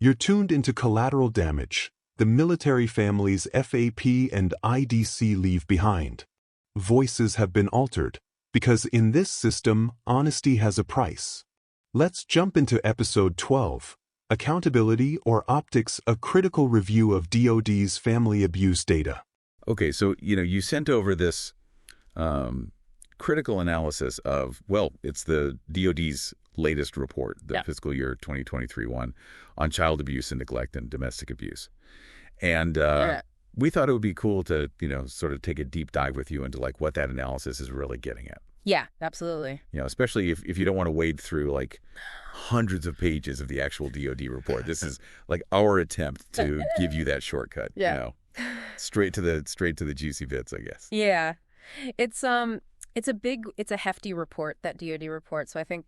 You're tuned into Collateral Damage, the military family's FAP and IDC leave behind. Voices have been altered, because in this system, honesty has a price. Let's jump into Episode 12, Accountability or Optics, a critical review of DoD's family abuse data. Okay, so, you sent over this critical analysis of, well, it's the DoD's latest report, the fiscal year 2023 one, on child abuse and neglect and domestic abuse. And we thought it would be cool to, sort of take a deep dive with you into like what that analysis is really getting at. Yeah, absolutely. Especially if you don't want to wade through like hundreds of pages of the actual DoD report. This is like our attempt to give you that shortcut. Straight to the juicy bits, I guess. Yeah. It's a hefty report, that DoD report. So I think,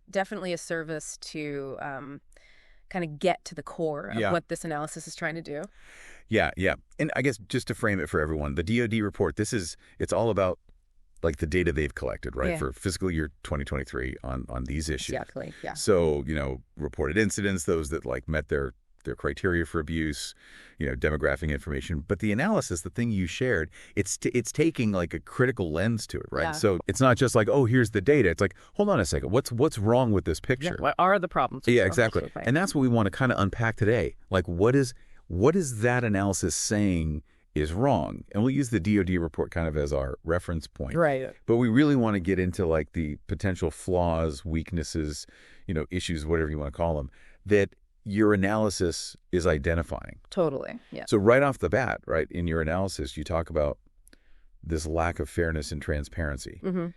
definitely a service to kind of get to the core of what this analysis is trying to do. Yeah. And I guess just to frame it for everyone, the DoD report, it's all about like the data they've collected, right, for fiscal year 2023 on these issues. Exactly, yeah. So, reported incidents, those that like met their criteria for abuse, demographic information. But the analysis, the thing you shared, it's taking like a critical lens to it, right? Yeah. So it's not just like, oh, here's the data. It's like, hold on a second, what's wrong with this picture? Yeah. What are the problems? Yeah, exactly. And that's what we want to kind of unpack today. Like, what is that analysis saying is wrong? And we'll use the DoD report kind of as our reference point. Right. But we really want to get into like the potential flaws, weaknesses, issues, whatever you want to call them, that your analysis is identifying. Totally, yeah. So right off the bat, right, in your analysis, you talk about this lack of fairness and transparency. Mm-hmm.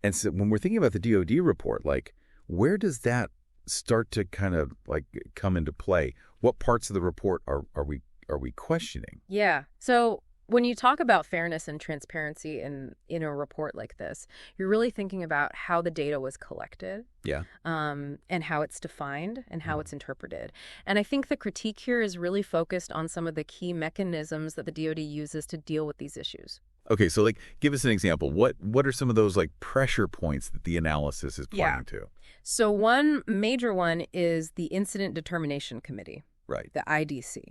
And so when we're thinking about the DoD report, like, where does that start to kind of like come into play? What parts of the report are we questioning? Yeah. So when you talk about fairness and transparency in a report like this, you're really thinking about how the data was collected. Yeah. And how it's defined and how it's interpreted. And I think the critique here is really focused on some of the key mechanisms that the DoD uses to deal with these issues. Okay, so like give us an example. What are some of those like pressure points that the analysis is pointing to? So one major one is the Incident Determination Committee. Right. The IDC.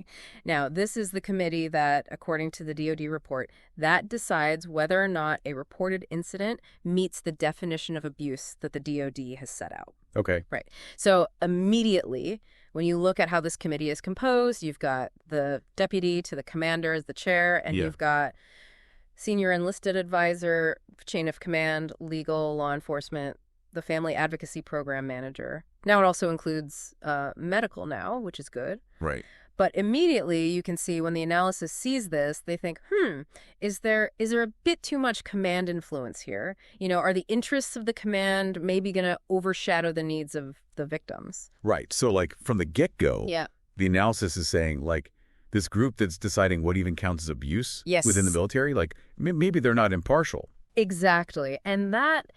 Now, this is the committee that, according to the DoD report, that decides whether or not a reported incident meets the definition of abuse that the DoD has set out. Okay. Right. So immediately, when you look at how this committee is composed, you've got the deputy to the commander as the chair, and you've got senior enlisted advisor, chain of command, legal, law enforcement, the Family Advocacy Program manager. Now it also includes medical now, which is good. Right. But immediately you can see when the analysis sees this, they think, is there a bit too much command influence here? Are the interests of the command maybe going to overshadow the needs of the victims? Right. So like from the get-go, the analysis is saying like this group that's deciding what even counts as abuse within the military, like maybe they're not impartial. Exactly. And that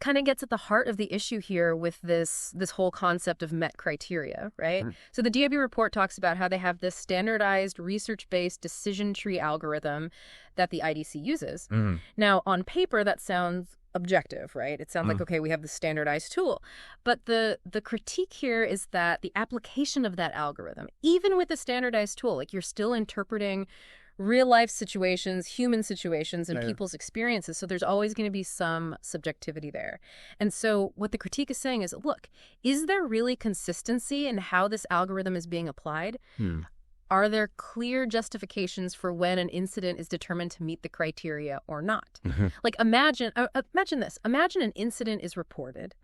kind of gets at the heart of the issue here with this whole concept of met criteria, right? So the DoD report talks about how they have this standardized research-based decision tree algorithm that the IDC uses. Now, on paper, that sounds objective, right? It sounds like, okay, we have the standardized tool. But the critique here is that the application of that algorithm, even with the standardized tool, like you're still interpreting real life situations, human situations, and people's experiences. So there's always going to be some subjectivity there. And so what the critique is saying is, look, is there really consistency in how this algorithm is being applied? Are there clear justifications for when an incident is determined to meet the criteria or not? Like imagine this. Imagine an incident is reported,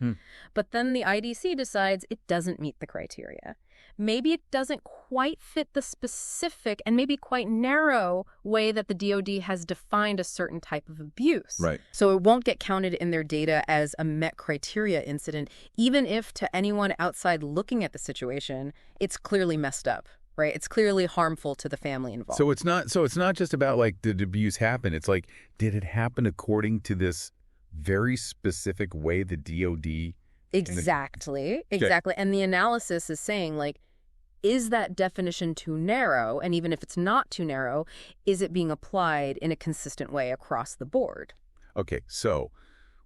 but then the IDC decides it doesn't meet the criteria. Maybe it doesn't quite fit the specific and maybe quite narrow way that the DoD has defined a certain type of abuse. Right. So it won't get counted in their data as a met criteria incident, even if to anyone outside looking at the situation, it's clearly messed up. Right. It's clearly harmful to the family involved. So it's not just about like did abuse happen? It's like, did it happen according to this very specific way the DoD? Exactly. And the analysis is saying like, is that definition too narrow? And even if it's not too narrow, is it being applied in a consistent way across the board? Okay. So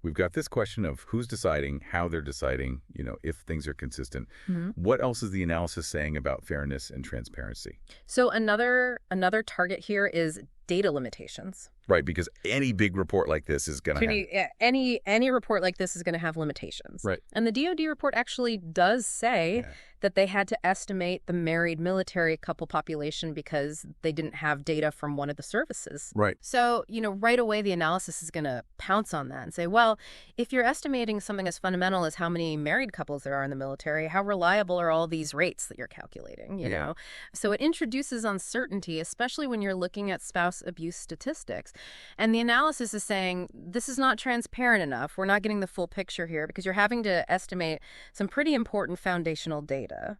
we've got this question of who's deciding, how they're deciding, if things are consistent. What else is the analysis saying about fairness and transparency? So another target here is data limitations. Right, because any big report like this is going to have... Any report like this is going to have limitations. Right. And the DoD report actually does say that they had to estimate the married military couple population because they didn't have data from one of the services. Right. So, right away the analysis is going to pounce on that and say, well, if you're estimating something as fundamental as how many married couples there are in the military, how reliable are all these rates that you're calculating, you know? So it introduces uncertainty, especially when you're looking at spouse abuse statistics. And the analysis is saying, this is not transparent enough. We're not getting the full picture here because you're having to estimate some pretty important foundational data.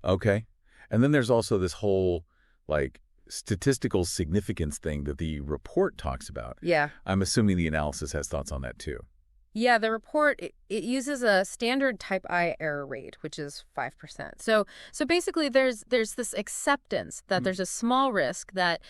Okay. And then there's also this whole, statistical significance thing that the report talks about. Yeah. I'm assuming the analysis has thoughts on that, too. Yeah, the report, it uses a standard type I error rate, which is 5%. So basically there's this acceptance that there's a small risk that,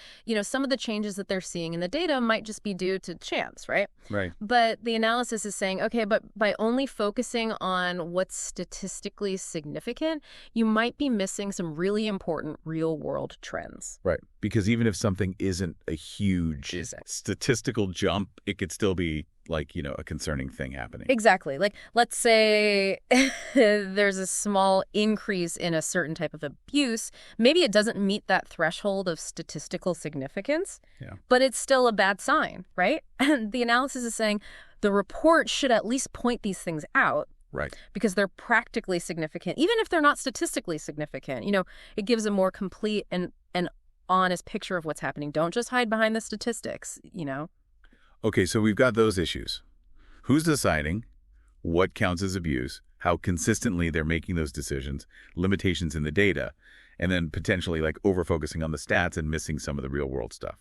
some of the changes that they're seeing in the data might just be due to chance, right? Right. But the analysis is saying, okay, but by only focusing on what's statistically significant, you might be missing some really important real-world trends. Right. Because even if something isn't a huge statistical jump, it could still be a concerning thing happening. Exactly. Let's say there's a small increase in a certain type of abuse. Maybe it doesn't meet that threshold of statistical significance, but it's still a bad sign, right? And the analysis is saying the report should at least point these things out. Right. Because they're practically significant, even if they're not statistically significant. It gives a more complete and honest picture of what's happening. Don't just hide behind the statistics, Okay, so we've got those issues. Who's deciding? What counts as abuse? How consistently they're making those decisions? Limitations in the data? And then potentially over-focusing on the stats and missing some of the real-world stuff.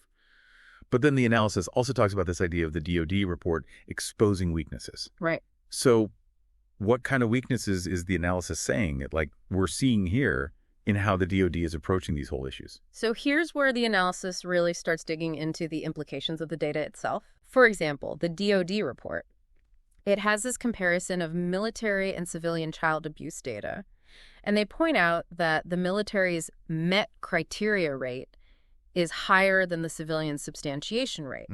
But then the analysis also talks about this idea of the DoD report exposing weaknesses. Right. So what kind of weaknesses is the analysis saying we're seeing here in how the DoD is approaching these whole issues? So here's where the analysis really starts digging into the implications of the data itself. For example, the DoD report. It has this comparison of military and civilian child abuse data. And they point out that the military's met criteria rate is higher than the civilian substantiation rate.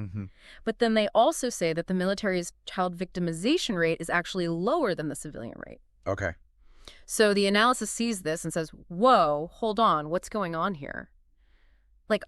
But then they also say that the military's child victimization rate is actually lower than the civilian rate. Okay. So the analysis sees this and says, whoa, hold on, what's going on here?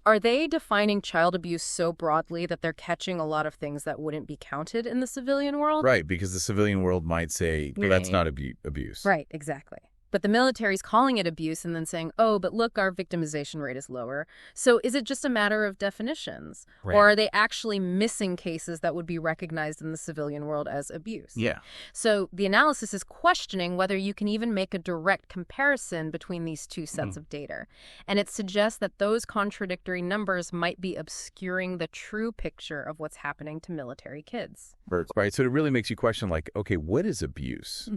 Are they defining child abuse so broadly that they're catching a lot of things that wouldn't be counted in the civilian world? Right, because the civilian world might say, well, that's not abuse. Right, exactly. But the military's calling it abuse and then saying, oh, but look, our victimization rate is lower. So is it just a matter of definitions? Right. Or are they actually missing cases that would be recognized in the civilian world as abuse? Yeah. So the analysis is questioning whether you can even make a direct comparison between these two sets of data. And it suggests that those contradictory numbers might be obscuring the true picture of what's happening to military kids. Right. So it really makes you question, okay, what is abuse?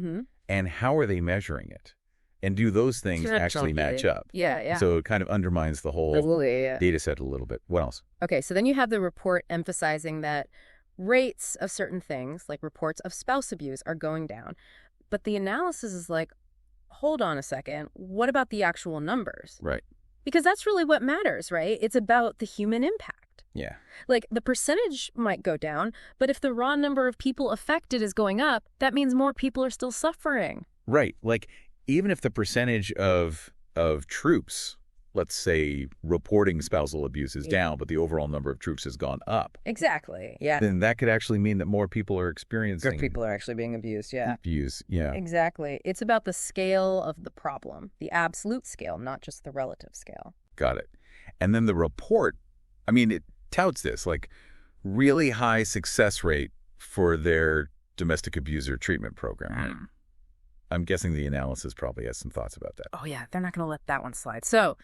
And how are they measuring it? And do those things actually match up? Yeah. So it kind of undermines the whole data set a little bit. What else? Okay, so then you have the report emphasizing that rates of certain things, like reports of spouse abuse, are going down. But the analysis is hold on a second, what about the actual numbers? Right. Because that's really what matters, right? It's about the human impact. Yeah. The percentage might go down, but if the raw number of people affected is going up, that means more people are still suffering. Right. Even if the percentage of troops, let's say, reporting spousal abuse is down, but the overall number of troops has gone up. Exactly, yeah. Then that could actually mean that more people are experiencing... More people are actually being abused, yeah. Abuse, yeah. Exactly. It's about the scale of the problem, the absolute scale, not just the relative scale. Got it. And then the report, it touts this, really high success rate for their domestic abuser treatment program. I'm guessing the analysis probably has some thoughts about that. Oh, yeah. They're not going to let that one slide. So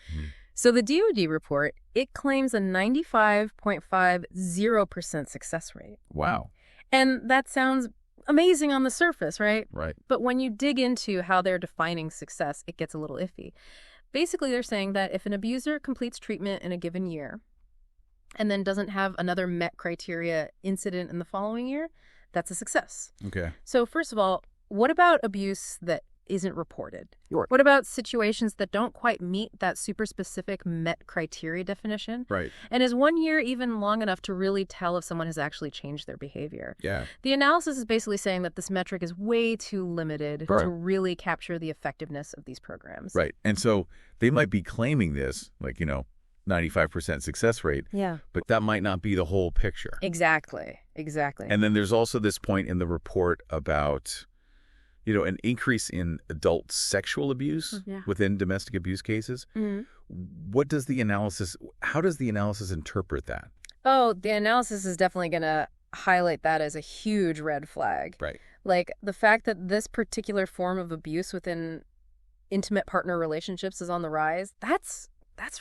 the DoD report, it claims a 95.50% success rate. Wow. And that sounds amazing on the surface, right? Right. But when you dig into how they're defining success, it gets a little iffy. Basically, they're saying that if an abuser completes treatment in a given year and then doesn't have another met criteria incident in the following year, that's a success. Okay. So first of all, what about abuse that isn't reported? Sure. What about situations that don't quite meet that super specific MET criteria definition? Right. And is 1 year even long enough to really tell if someone has actually changed their behavior? Yeah. The analysis is basically saying that this metric is way too limited Right. to really capture the effectiveness of these programs. Right. And so they might be claiming this, like, 95% success rate. Yeah. But that might not be the whole picture. Exactly. Exactly. And then there's also this point in the report about, an increase in adult sexual abuse within domestic abuse cases. How does the analysis interpret that? Oh, the analysis is definitely going to highlight that as a huge red flag. Right. Like the fact that this particular form of abuse within intimate partner relationships is on the rise, that's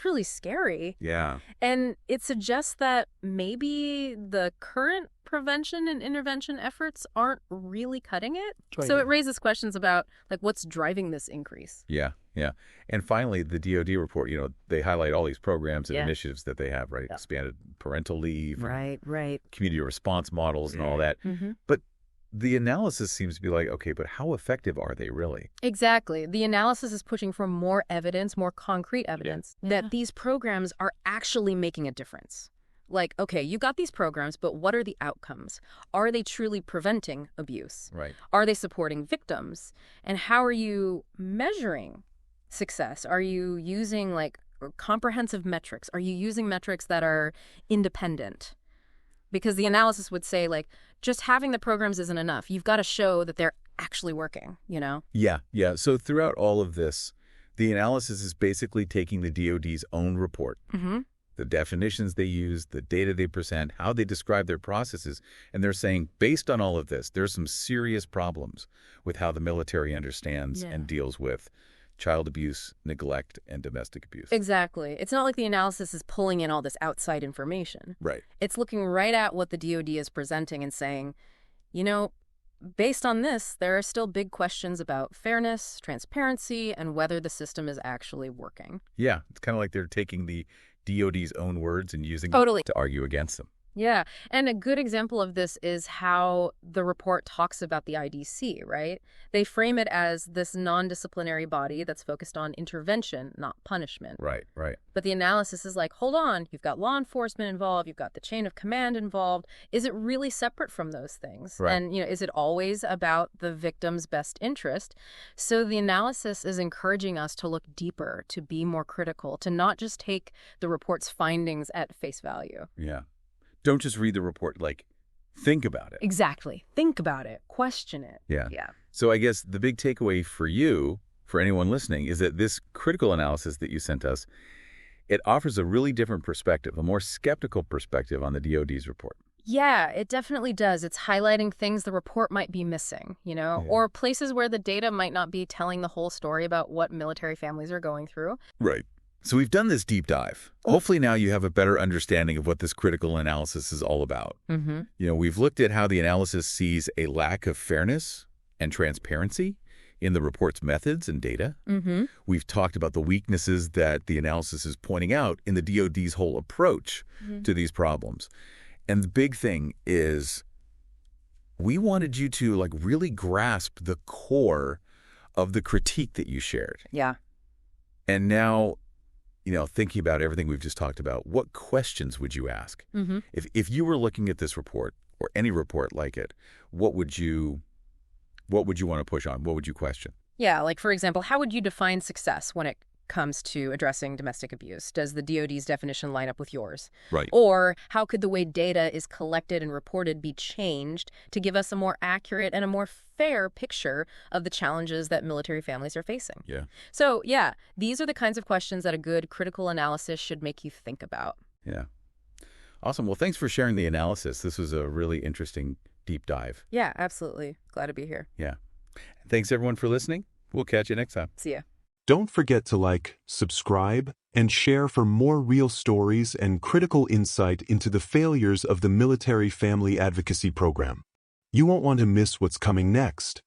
really scary. Yeah. And it suggests that maybe the current prevention and intervention efforts aren't really cutting it. So it raises questions about what's driving this increase. Yeah. Yeah. And finally, the DoD report, they highlight all these programs and initiatives that they have, right? Yeah. Expanded parental leave, Right. community response models and all that. But the analysis seems to be like, okay, but how effective are they really? Exactly. The analysis is pushing for more evidence, more concrete evidence that these programs are actually making a difference. Like, okay, you got these programs, but what are the outcomes? Are they truly preventing abuse? Right. Are they supporting victims? And how are you measuring success? Are you using comprehensive metrics? Are you using metrics that are independent? Because the analysis would say, just having the programs isn't enough. You've got to show that they're actually working, Yeah, yeah. So throughout all of this, the analysis is basically taking the DoD's own report, the definitions they use, the data they present, how they describe their processes, and they're saying, based on all of this, there's some serious problems with how the military understands and deals with child abuse, neglect, and domestic abuse. Exactly. It's not like the analysis is pulling in all this outside information. Right. It's looking right at what the DoD is presenting and saying, based on this, there are still big questions about fairness, transparency, and whether the system is actually working. Yeah. It's kind of like they're taking the DoD's own words and using Totally. them to argue against them. Yeah. And a good example of this is how the report talks about the IDC, right? They frame it as this non-disciplinary body that's focused on intervention, not punishment. Right, right. But the analysis is like, hold on, you've got law enforcement involved, you've got the chain of command involved. Is it really separate from those things? Right. And, is it always about the victim's best interest? So the analysis is encouraging us to look deeper, to be more critical, to not just take the report's findings at face value. Yeah. Don't just read the report, think about it. Exactly. Think about it. Question it. Yeah. Yeah. So I guess the big takeaway for you, for anyone listening, is that this critical analysis that you sent us, it offers a really different perspective, a more skeptical perspective on the DoD's report. Yeah, it definitely does. It's highlighting things the report might be missing, or places where the data might not be telling the whole story about what military families are going through. Right. So we've done this deep dive. Hopefully now you have a better understanding of what this critical analysis is all about. We've looked at how the analysis sees a lack of fairness and transparency in the report's methods and data. We've talked about the weaknesses that the analysis is pointing out in the DoD's whole approach to these problems. And the big thing is we wanted you to really grasp the core of the critique that you shared. Yeah. And now, thinking about everything we've just talked about, what questions would you ask? If you were looking at this report or any report like it, what would you want to push on? What would you question? Yeah, for example, how would you define success when it comes to addressing domestic abuse? Does the DoD's definition line up with yours? Right. Or how could the way data is collected and reported be changed to give us a more accurate and a more fair picture of the challenges that military families are facing? Yeah. So, yeah, these are the kinds of questions that a good critical analysis should make you think about. Yeah. Awesome. Well, thanks for sharing the analysis. This was a really interesting deep dive. Yeah, absolutely. Glad to be here. Yeah. Thanks, everyone, for listening. We'll catch you next time. See ya. Don't forget to subscribe, and share for more real stories and critical insight into the failures of the Military Family Advocacy Program. You won't want to miss what's coming next.